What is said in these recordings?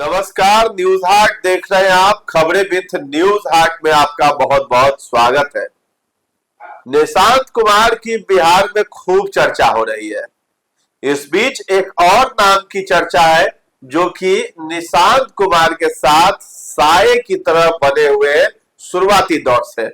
नमस्कार, न्यूज हाट देख रहे हैं आप। खबरें विथ न्यूज हाट में आपका बहुत बहुत स्वागत है। निशांत कुमार की बिहार में खूब चर्चा हो रही है। इस बीच एक और नाम की चर्चा है जो कि निशांत कुमार के साथ साये की तरह बने हुए शुरुआती दौर से।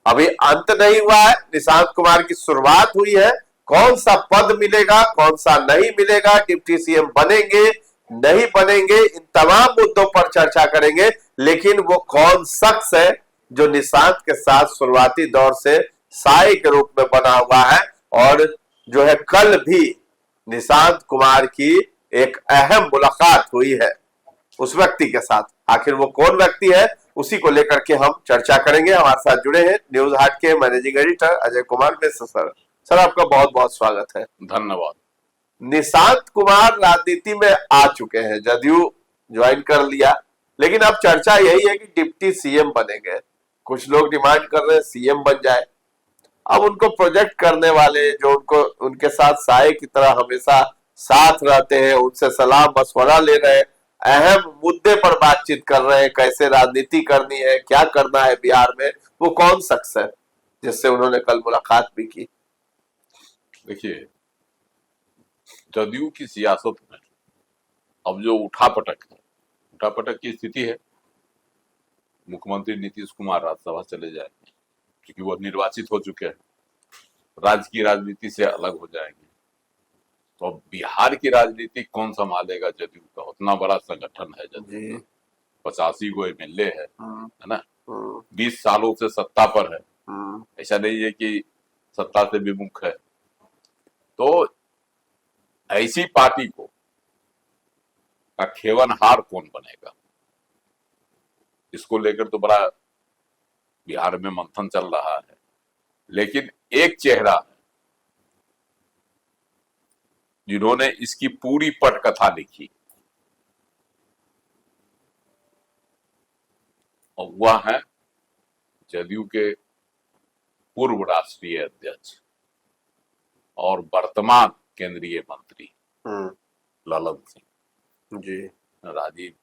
अभी अंत नहीं हुआ है, निशांत कुमार की शुरुआत हुई है। कौन सा पद मिलेगा, कौन सा नहीं मिलेगा, डिप्टी सीएम बनेंगे नहीं बनेंगे, इन तमाम मुद्दों पर चर्चा करेंगे। लेकिन वो कौन शख्स है जो निशांत के साथ शुरुआती दौर से साये के रूप में बना हुआ है, और जो है कल भी निशांत कुमार की एक अहम मुलाकात हुई है उस व्यक्ति के साथ। आखिर वो कौन व्यक्ति है, उसी को लेकर के हम चर्चा करेंगे। हमारे साथ जुड़े हैं न्यूज हाट के managing editor Ajay Kumar Mishra sir. Sir, आपका बहुत बहुत स्वागत है। धन्यवाद। निशांत कुमार राजनीति में आ चुके हैं, जदयू ज्वाइन कर लिया, लेकिन अब चर्चा यही है कि डिप्टी सीएम बनेंगे। कुछ लोग डिमांड कर रहे हैं सीएम बन जाए। अब उनको प्रोजेक्ट करने वाले, जो उनको उनके साथ साये की तरह हमेशा साथ रहते हैं, उनसे सलाह मशवरा ले रहे हैं, अहम मुद्दे पर बातचीत कर रहे हैं, कैसे राजनीति करनी है, क्या करना है बिहार में, वो कौन शख्स है जिससे उन्होंने कल मुलाकात भी की? देखिए, जदयू की सियासत में अब जो उठापटक की स्थिति है, मुख्यमंत्री नीतीश कुमार राज्यसभा चले जाएंगे क्योंकि वो निर्वाचित हो चुके हैं, राज्य की राजनीति से अलग हो जाएंगे। तो अब बिहार की राजनीति कौन संभालेगा? जदयू का उतना बड़ा संगठन है, जदयू 85 गो एमएलए है ना, 20 सालों से सत्ता पर है। ऐसा नहीं है कि सत्ता से विमुख है। तो ऐसी पार्टी को का खेवनहार कौन बनेगा, इसको लेकर तो बड़ा बिहार में मंथन चल रहा है। लेकिन एक चेहरा है जिन्होंने इसकी पूरी पटकथा लिखी, और वह है जदयू के पूर्व राष्ट्रीय अध्यक्ष और वर्तमान केंद्रीय मंत्री ललन सिंह जी, राजीव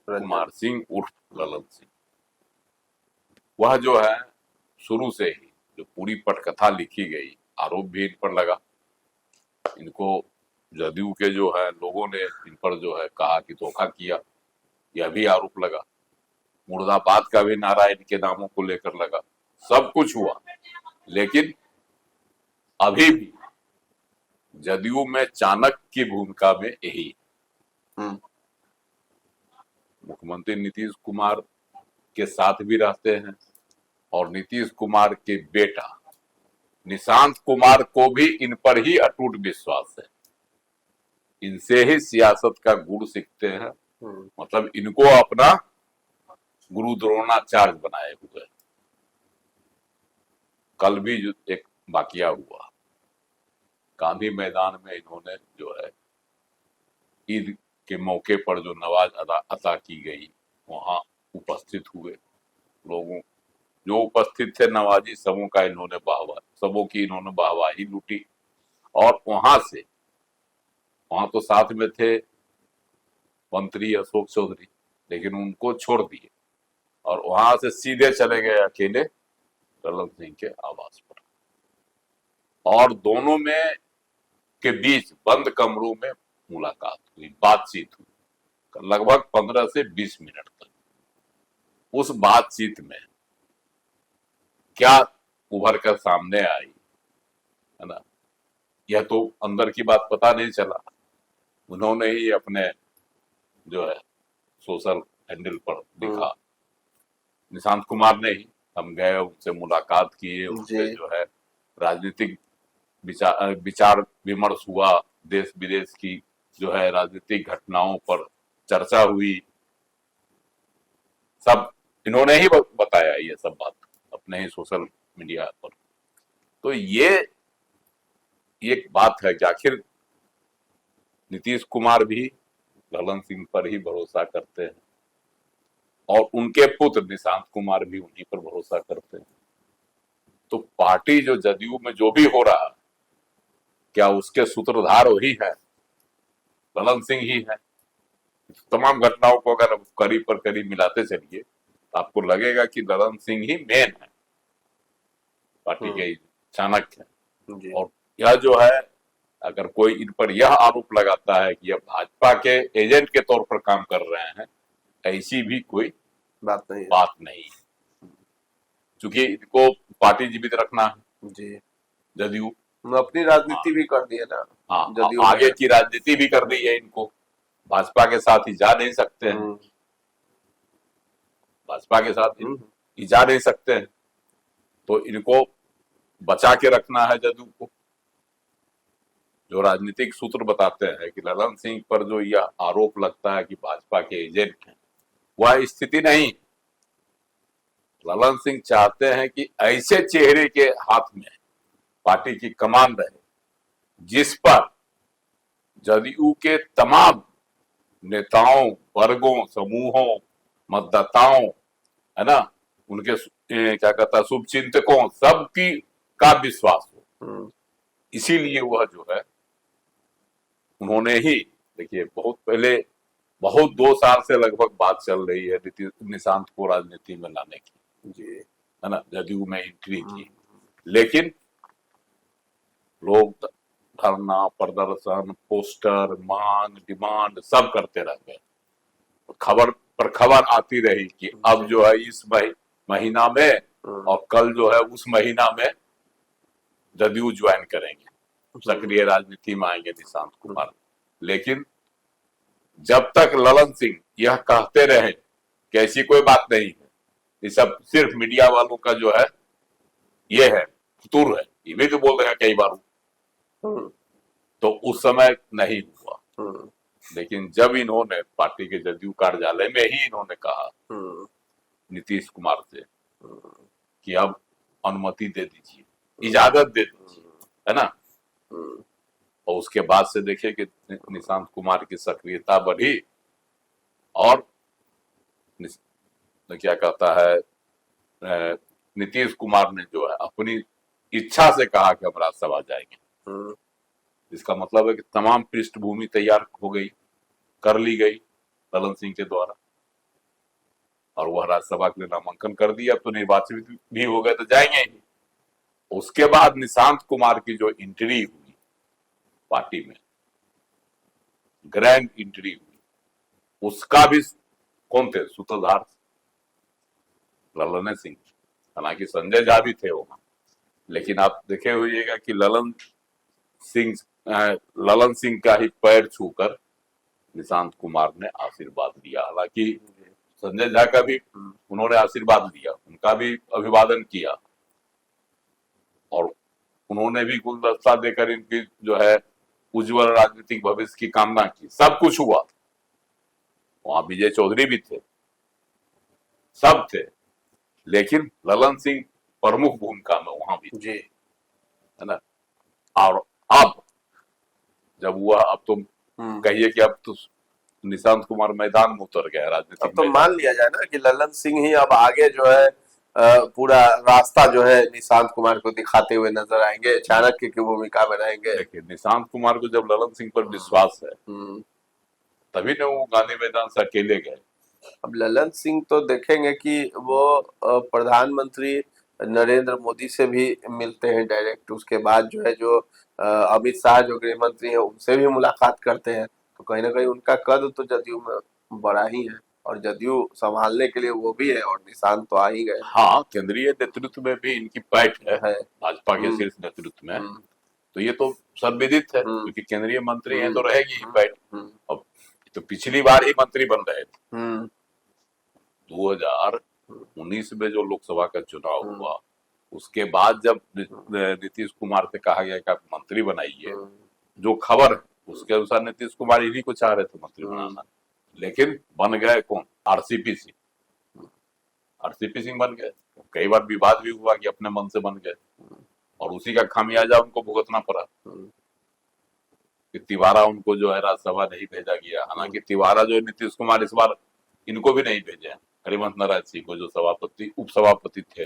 कुमार सिंह उर्फ ललन सिंह। वह जो है शुरू से ही जो पूरी पटकथा लिखी गई, आरोप भी इन पर लगा। इनको जदयू के जो है लोगों ने इन पर जो है कहा कि धोखा किया, यह भी आरोप लगा। मुर्दाबाद का भी नारा इनके नामों को लेकर लगा। सब कुछ हुआ, लेकिन अभी भी जदयू में चाणक्य की भूमिका में यही मुख्यमंत्री नीतीश कुमार के साथ भी रहते हैं, और नीतीश कुमार के बेटा निशांत कुमार को भी इन पर ही अटूट विश्वास है। इनसे ही सियासत का गुण सीखते हैं। मतलब इनको अपना गुरु द्रोणाचार्य बनाए हुए। कल भी एक वाकया हुआ, गांधी मैदान में इन्होंने जो है ईद के मौके पर जो नमाज अदा की गई, वहां उपस्थित हुए लोगों, जो उपस्थित थे नवाजी सबों का इन्होंने वाहवाही लूटी। और वहां तो साथ में थे मंत्री अशोक चौधरी, लेकिन उनको छोड़ दिए और वहां से सीधे चले गए अकेले ललन सिंह के आवास पर। और दोनों में के बीच बंद कमरों में मुलाकात हुई, बातचीत हुई लगभग 15 से 20 मिनट तक। उस बातचीत में क्या उभर कर सामने आई है ना, यह तो अंदर की बात पता नहीं चला। उन्होंने ही अपने जो है सोशल हैंडल पर लिखा, निशांत कुमार ने ही, हम गए उनसे मुलाकात किए, उनसे जो है राजनीतिक विचार विमर्श हुआ, देश विदेश की जो है राजनीतिक घटनाओं पर चर्चा हुई। सब इन्होंने ही बताया ये सब बात अपने ही सोशल मीडिया पर। तो ये एक बात है कि आखिर नीतीश कुमार भी ललन सिंह पर ही भरोसा करते हैं, और उनके पुत्र निशांत कुमार भी उन्हीं पर भरोसा करते हैं। तो पार्टी जो जदयू में जो भी हो रहा है, क्या उसके सूत्रधार वही है, ललन सिंह ही है? तमाम घटनाओं को अगर करीब पर करीब मिलाते चलिए तो आपको लगेगा कि ललन सिंह ही मेन है, पार्टी के चाणक्य है। जी और यह जो है, अगर कोई इन पर यह आरोप लगाता है कि यह भाजपा के एजेंट के तौर पर काम कर रहे हैं, ऐसी भी कोई बात नहीं है। बात नहीं है, क्योंकि इनको पार्टी जीवित रखना है। जी जदयू अपनी राजनीति भी कर दी है ना। हाँ, जदयू आगे की राजनीति भी कर दी है इनको, भाजपा के साथ ही जा नहीं सकते हैं, भाजपा के साथ ही जा नहीं सकते हैं, तो इनको बचा के रखना है जदयू को। जो राजनीतिक सूत्र बताते हैं कि ललन सिंह पर जो यह आरोप लगता है कि भाजपा के एजेंट हैं, वह स्थिति नहीं। ललन सिंह चाहते हैं कि ऐसे चेहरे के हाथ में पार्टी की कमान रहे जिस पर जदयू के तमाम नेताओं, वर्गों, समूहों, मतदाताओं, है ना, उनके क्या कहता है, शुभचिंतकों, सबकी का विश्वास हो। इसीलिए वह जो है, उन्होंने ही, देखिए बहुत पहले, बहुत 2 साल से लगभग बात चल रही है निशांत को राजनीति में लाने की, जी है ना, जदयू में एंट्री की, लेकिन लोग धरना, प्रदर्शन, पोस्टर, मांग, डिमांड सब करते रह गए। खबर पर खबर आती रही कि अब जो है इस महीना में और कल जो है उस महीना में जदयू ज्वाइन करेंगे, सक्रिय राजनीति में आएंगे निशांत कुमार। लेकिन जब तक ललन सिंह यह कहते रहे कि ऐसी कोई बात नहीं है, ये सब सिर्फ मीडिया वालों का जो है ये है, फतूर है, ये भी तो बोल रहे हैं कई बार, तो उस समय नहीं हुआ। लेकिन जब इन्होंने पार्टी के जदयू कार्यालय में ही इन्होंने कहा नीतीश कुमार से कि अब अनुमति दे दीजिए, इजाजत दे दीजिए, है ना, और उसके बाद से देखिए कि निशांत कुमार की सक्रियता बढ़ी और क्या कहता है, नीतीश कुमार ने जो है अपनी इच्छा से कहा कि हम राज्यसभा जाएंगे। इसका मतलब है कि तमाम पृष्ठभूमि तैयार हो गई, कर ली गई ललन सिंह के द्वारा, और वह राज्यसभा के लिए नामांकन कर दिया, तो निर्वाचित भी हो गए तो जाएंगे ही। उसके बाद निशांत कुमार की जो एंट्री हुई पार्टी में, ग्रैंड एंट्री हुई, उसका भी कौन थे सूत्रधार? ललन सिंह। हालांकि संजय झा भी थे वहां, लेकिन आप देखे हुएगा कि ललन सिंह का ही पैर छूकर निशांत कुमार ने आशीर्वाद दिया। हालांकि संजय झा का भी उन्होंने आशीर्वाद दिया, उनका भी अभिवादन किया, और उन्होंने भी गुलदस्ता देकर इनकी जो है उज्जवल राजनीतिक भविष्य की कामना की। सब कुछ हुआ, वहां विजय चौधरी भी थे, सब थे, लेकिन ललन सिंह प्रमुख भूमिका में वहां भी थे, है ना। और अब जब हुआ, अब तो कहिए कि अब तो निशांत कुमार मैदान में उतर गया राजनीतिक। तो मान लिया जाए ना कि ललन सिंह ही अब आगे जो है पूरा रास्ता जो है निशांत कुमार को दिखाते हुए नजर आएंगे, चाणक्य की भूमिका में रहेंगे। देखिए, निशांत कुमार को जब ललन सिंह पर विश्वास है तभी न वो गांधी मैदान से अकेले गए। अब ललन सिंह तो देखेंगे कि वो प्रधानमंत्री नरेंद्र मोदी से भी मिलते हैं डायरेक्ट, उसके बाद जो है जो अमित शाह जो गृह मंत्री है उनसे भी मुलाकात करते हैं, तो कहीं ना कहीं उनका कद तो जदयू में बड़ा ही है, और जदयू संभालने के लिए वो भी है, और निशांत तो आ ही गए। हाँ, केंद्रीय नेतृत्व में भी इनकी पैठ है भाजपा के शीर्ष नेतृत्व में, तो ये तो सर्वविदित है, क्योंकि केंद्रीय मंत्री हैं तो रहेगी ही पैठ। अब तो पिछली बार ही मंत्री बन रहे थे, 2019 में जो लोकसभा का चुनाव हुआ, उसके बाद जब नीतीश कुमार से कहा गया कि आप मंत्री बनाइए, जो खबर है उसके अनुसार नीतीश कुमार इन्हीं को चाह रहे थे मंत्री बनाना, लेकिन बन गए कौन? आरसीपी सिंह बन गए। कई बार विवाद भी हुआ कि अपने मन से बन गए, और उसी का खामियाजा उनको भुगतना पड़ा कि तिवारा उनको जो है राज्यसभा नहीं भेजा गया। हालांकि तिवारा जो है नीतीश कुमार इस बार इनको भी नहीं भेजे, हरिवंश नारायण सिंह को, जो उप सभापति थे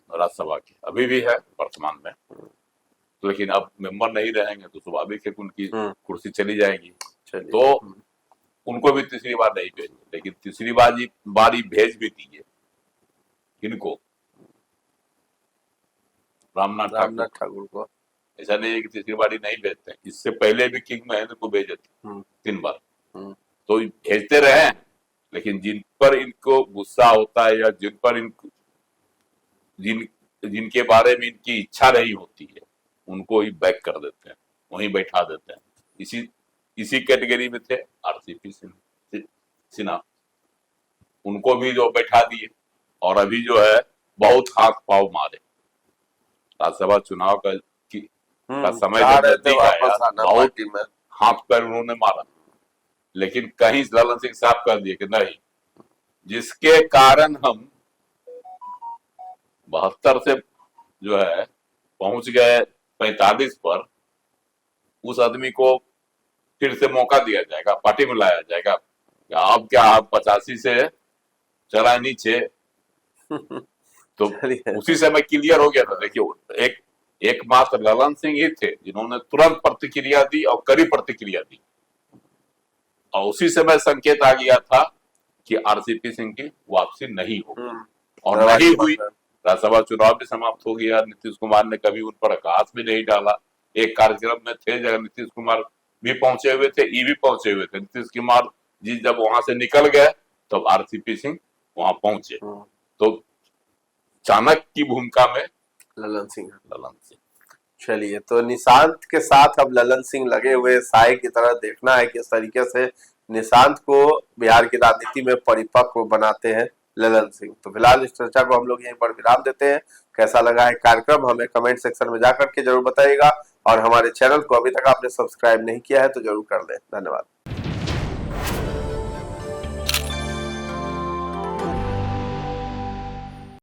राज्यसभा के, अभी भी है वर्तमान में, तो लेकिन अब मेंबर नहीं रहेंगे तो स्वाभाविक है कि उनकी कुर्सी चली जाएगी। तो उनको भी तीसरी बार नहीं भेजे, लेकिन तीसरी बारी भेज भी दिए। किनको? रामनाथ रामनाथ ठाकुर। ठाकुर को। ऐसा नहीं है कि तीसरी बारी नहीं भेजते, इससे पहले भी किंग महेंद्र को भेजे थे 3 बार। तो भेजते रहे हैं, लेकिन जिन पर इनको गुस्सा होता है या जिन पर इनको जिनके बारे में इनकी इच्छा नहीं होती है, उनको ही बैक कर देते हैं, वहीं बैठा देते हैं। इसी कैटेगरी में थे आरसीपी सिन्हा, उनको भी जो बैठा दिए, और अभी जो है बहुत हाथ पाव मारे। राज्यसभा चुनाव का समय जब नजदीक आया, बहुत हाथ पैर उन्होंने मारा, लेकिन कहीं ललन सिंह साफ कर दिए कि नहीं, जिसके कारण हम 72 से जो है पहुंच गए 45 पर, उस आदमी को फिर से मौका दिया जाएगा, पार्टी में लाया जाएगा। अब क्या आप 85 से चला नीचे, तो उसी समय क्लियर हो गया था। देखिए, एकमात्र ललन सिंह ही थे जिन्होंने तुरंत प्रतिक्रिया दी और कड़ी प्रतिक्रिया दी, और उसी समय संकेत आ गया था कि आरसीपी सिंह की वापसी नहीं होगी, और नहीं हुई। राज्यसभा चुनाव भी समाप्त हो गया। नीतीश कुमार ने कभी उन पर आघात भी नहीं डाला। एक कार्यक्रम में थे जगह नीतीश कुमार भी पहुंचे हुए थे, ई भी पहुंचे हुए थे। नीतीश कुमार जी जब वहां से निकल गए तब आरसीपी सिंह वहां पहुंचे। तो चाणक्य की भूमिका में ललन सिंह। चलिए, तो निशांत के साथ अब ललन सिंह लगे हुए साय की तरह देखना है किस तरीके से निशांत को बिहार की राजनीति में परिपक्व बनाते हैं ललन सिंह। तो फिलहाल इस चर्चा को हम लोग यहीं पर विराम देते हैं। कैसा लगा है कार्यक्रम हमें कमेंट सेक्शन में जाकर के जरूर बताइएगा, और हमारे चैनल को अभी तक आपने सब्सक्राइब नहीं किया है तो जरूर कर लें। धन्यवाद।